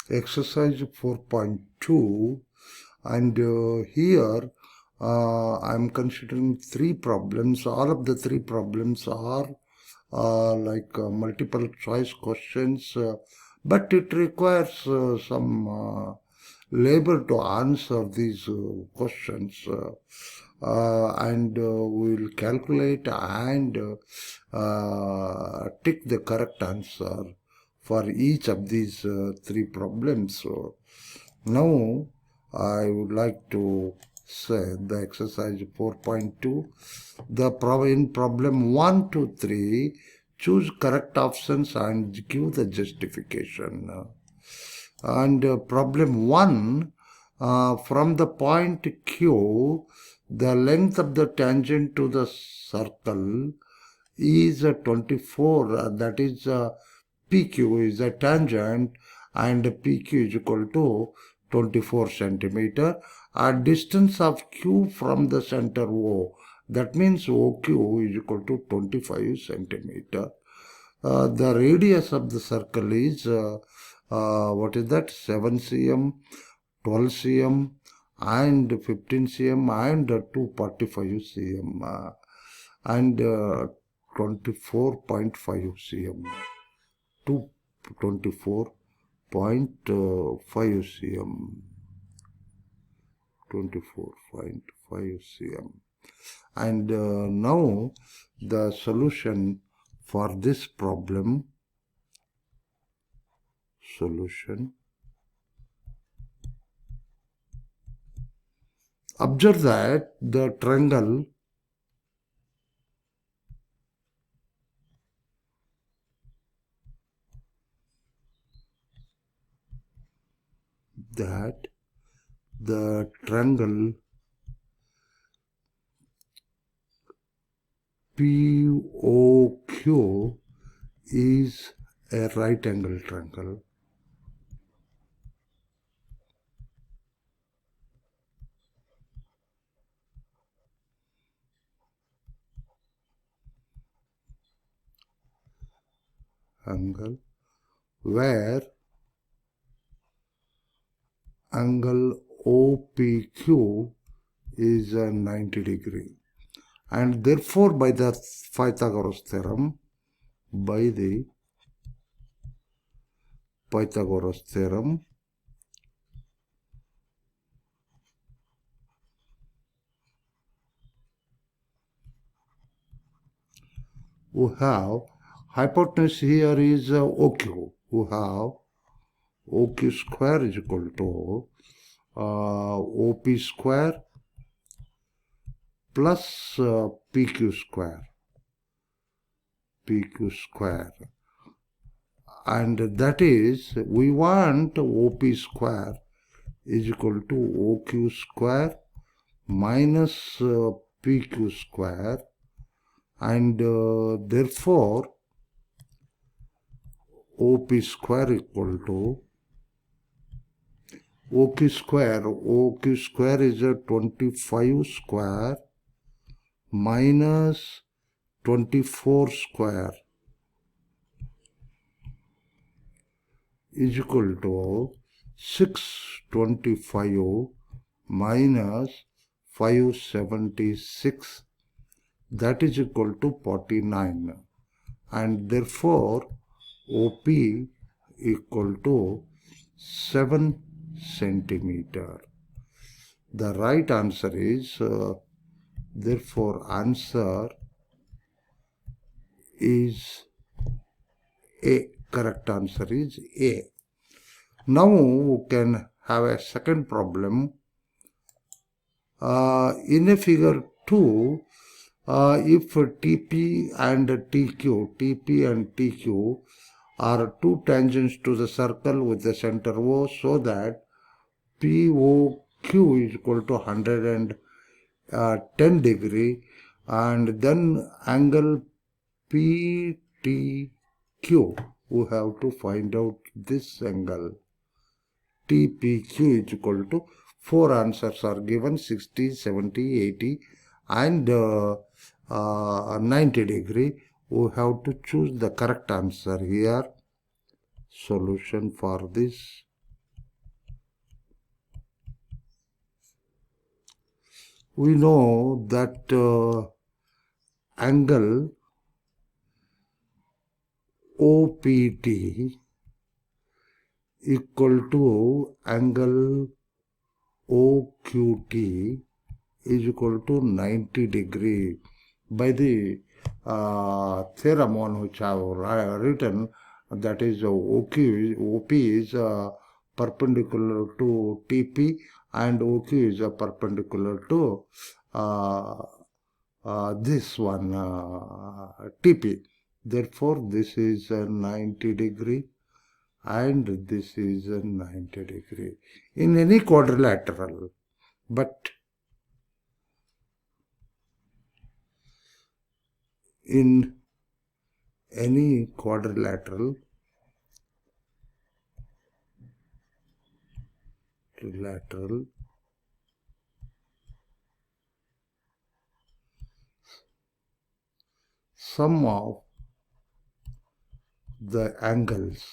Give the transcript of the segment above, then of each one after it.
exercise 4.2, and here I'm considering three problems. All of the three problems are multiple choice questions, but it requires some labor to answer these questions. And we'll calculate and tick the correct answer for each of these three problems. So now I would like to say the exercise 4.2. In problem 1 to 3, choose correct options and give the justification. And problem 1, from the point Q, the length of the tangent to the circle is 24, that is PQ is a tangent, and PQ is equal to 24 centimeter. A distance of Q from the center O, that means OQ is equal to 25 centimeter. The radius of the circle is what is that, 7 cm, 12 cm, and 15 cm, and 245 cm, and 24.5 cm, 24.5 cm, 24.5 cm. And now the solution for this problem, observe that the triangle POQ is a right angle triangle. Where angle OPQ is 90 degree, and therefore by the Pythagoras theorem, we have hypotenuse here is OQ. We have OQ square is equal to OP square plus PQ square. And that is, we want OP square is equal to OQ square minus PQ square, and therefore OP square equal to OQ square. OQ square is a 25 square minus 24 square is equal to 625 minus 576, that is equal to 49, and therefore OP equal to 7 centimeter. The right answer is, therefore answer is A. Correct answer is A. Now we can have a second problem. In a figure 2, if TP and TQ are two tangents to the circle with the center O, so that POQ is equal to 110 degree, and then angle PTQ, we have to find out this angle. TPQ is equal to, four answers are given, 60, 70, 80 and 90 degree. We have to choose the correct answer here. Solution for this we know that angle OPT equal to angle OQT is equal to 90 degree. By the theorem on which I have written, that is OP is perpendicular to TP and OQ is perpendicular to this one TP. Therefore, this is a 90 degree and this is a 90 degree in any quadrilateral. But in any quadrilateral, sum of the angles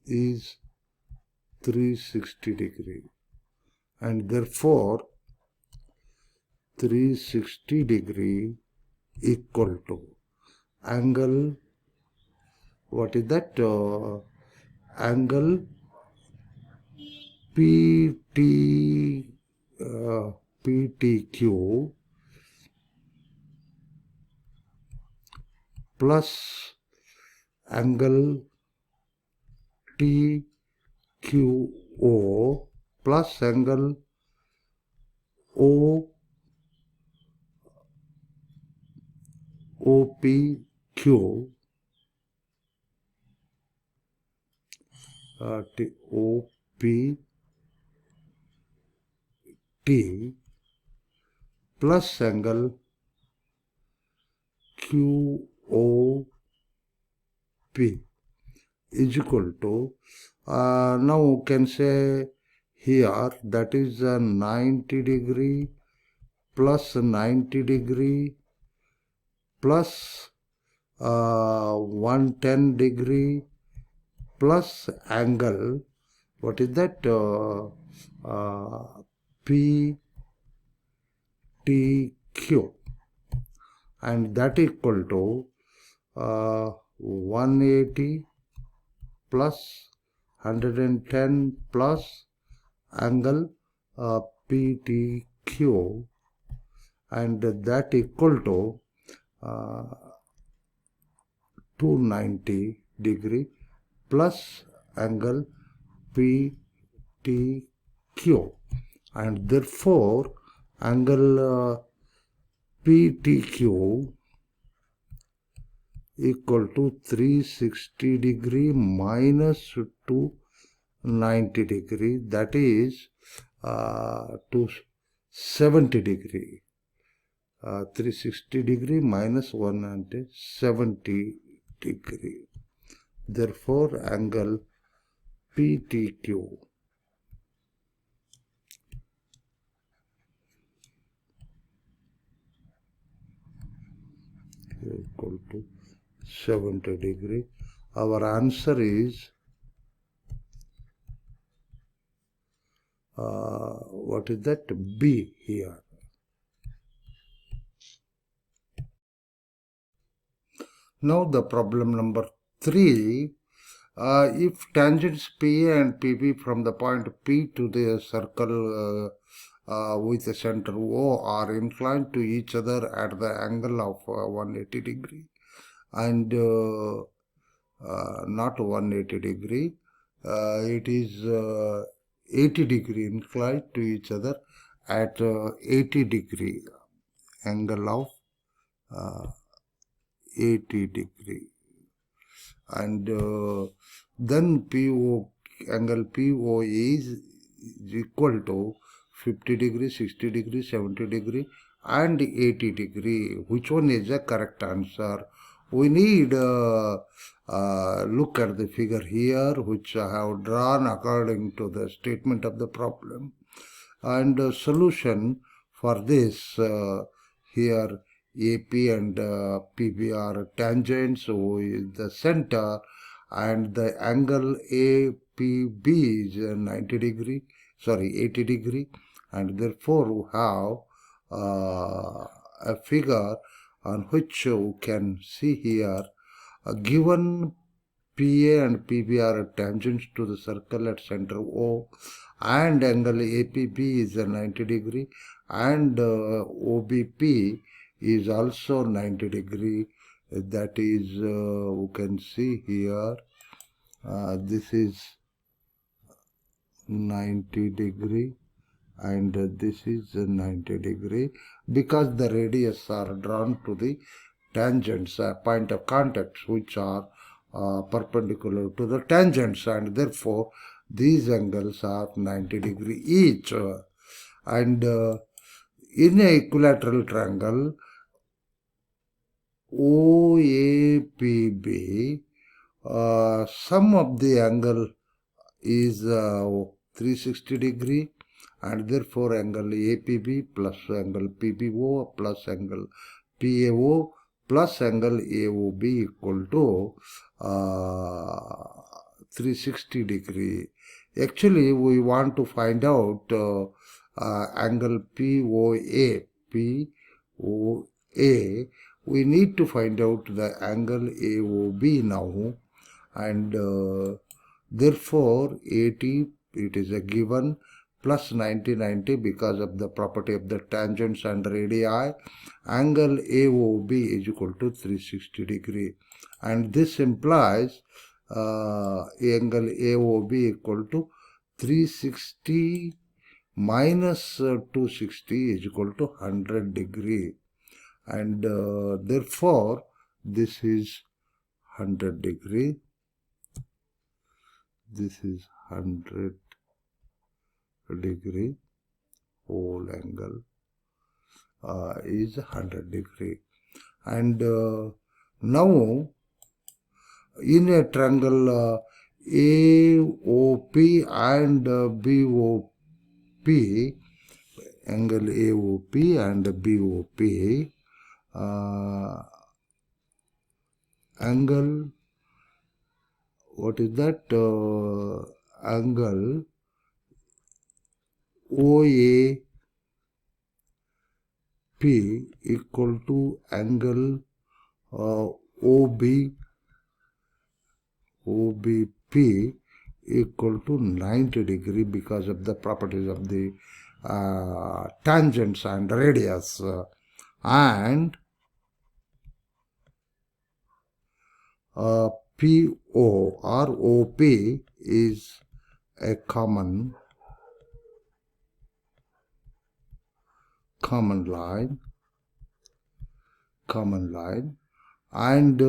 is 360 degree, and therefore 360 degree equal to angle, what is that, angle PTQ plus angle TQO plus angle OPQ OPT plus angle QOP is equal to, now we can say here that is 90 degree plus 90 degree plus 110 degree plus angle, what is that, PTQ, and that equal to 180 plus 110 plus angle PTQ, and that equal to 290 degree plus angle PTQ, and therefore angle PTQ equal to 360 degree minus 290 degree, that is 270 degree. 360 degree minus 170 degree. Therefore, angle PTQ equal to 70 degree. Our answer is what is that? B here. Now the problem number 3. If tangents PA and PB from the point P to the circle with the center O are inclined to each other at the angle of 180 degree and not 180 degree, it is 80 degree inclined to each other at 80 degree angle of 80 degree, and then PO angle PO is equal to 50 degree, 60 degree, 70 degree and 80 degree. Which one is the correct answer? We need look at the figure here, which I have drawn according to the statement of the problem, and the solution for this here AP and PB are tangents, O is the center, and the angle APB is 90 degree, sorry 80 degree, and therefore we have a figure on which we can see here a given PA and PB are tangents to the circle at center O, and angle APB is a 90 degree, and OBP is also 90 degree. That is, we can see here, this is 90 degree, and this is 90 degree, because the radius are drawn to the tangents, point of contact, which are perpendicular to the tangents, and therefore these angles are 90 degree each. And in a equilateral triangle OAPB, sum of the angle is 360 degree, and therefore angle APB plus angle PBO plus angle PAO plus angle AOB equal to 360 degree. Actually, we want to find out angle POA. We need to find out the angle AOB now, and therefore 80, it is a given, plus 90 because of the property of the tangents and radii. Angle AOB is equal to 360 degree, and this implies angle AOB equal to 360 minus 260 is equal to 100 degree, and therefore this is 100 degree. This is 100 degree, whole angle is 100 degree. And now in a triangle AOP and BOP, angle AOP and BOP, angle, what is that? Angle OAP equal to angle OBP equal to 90 degree because of the properties of the tangents and radius, and PO or OP is a common line, and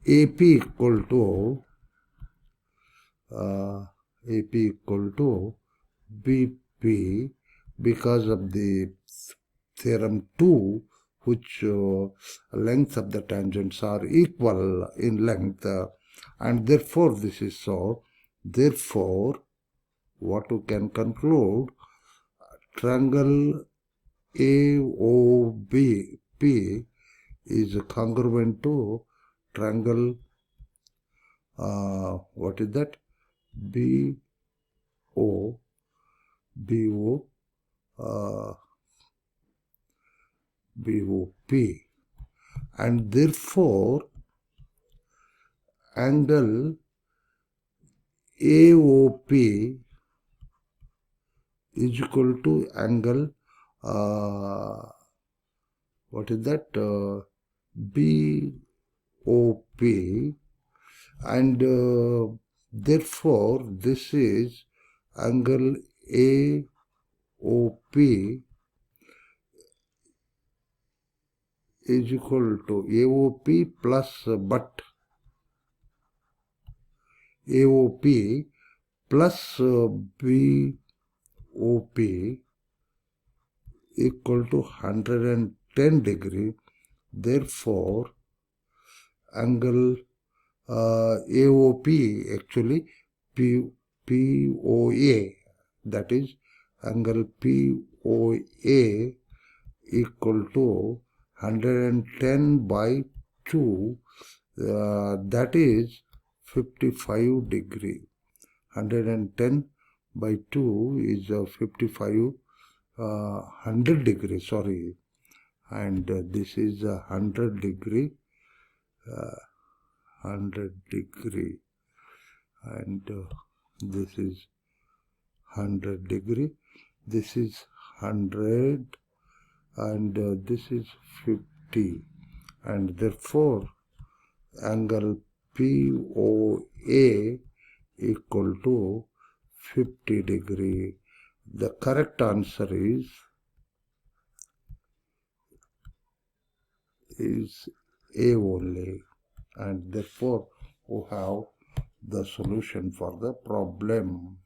AP equal to BP because of the theorem 2, which length of the tangents are equal in length, and therefore this is so. Therefore, what we can conclude, triangle AOBP is congruent to triangle, what is that? BO, BOP, and therefore angle AOP is equal to angle, what is that? BOP, and therefore this is angle AOP is equal to AOP plus, but AOP plus BOP equal to 110 degree. Therefore, angle AOP actually POA, that is angle POA equal to 110 by 2, that is 55 degree. 110 by 2 is 55, 100 degree, sorry. And this is 100 degree, 100 degree. And this is 100 degree. This is 100 and this is 50. And therefore, angle POA equal to 50 degree. The correct answer is A only, and therefore we have the solution for the problem.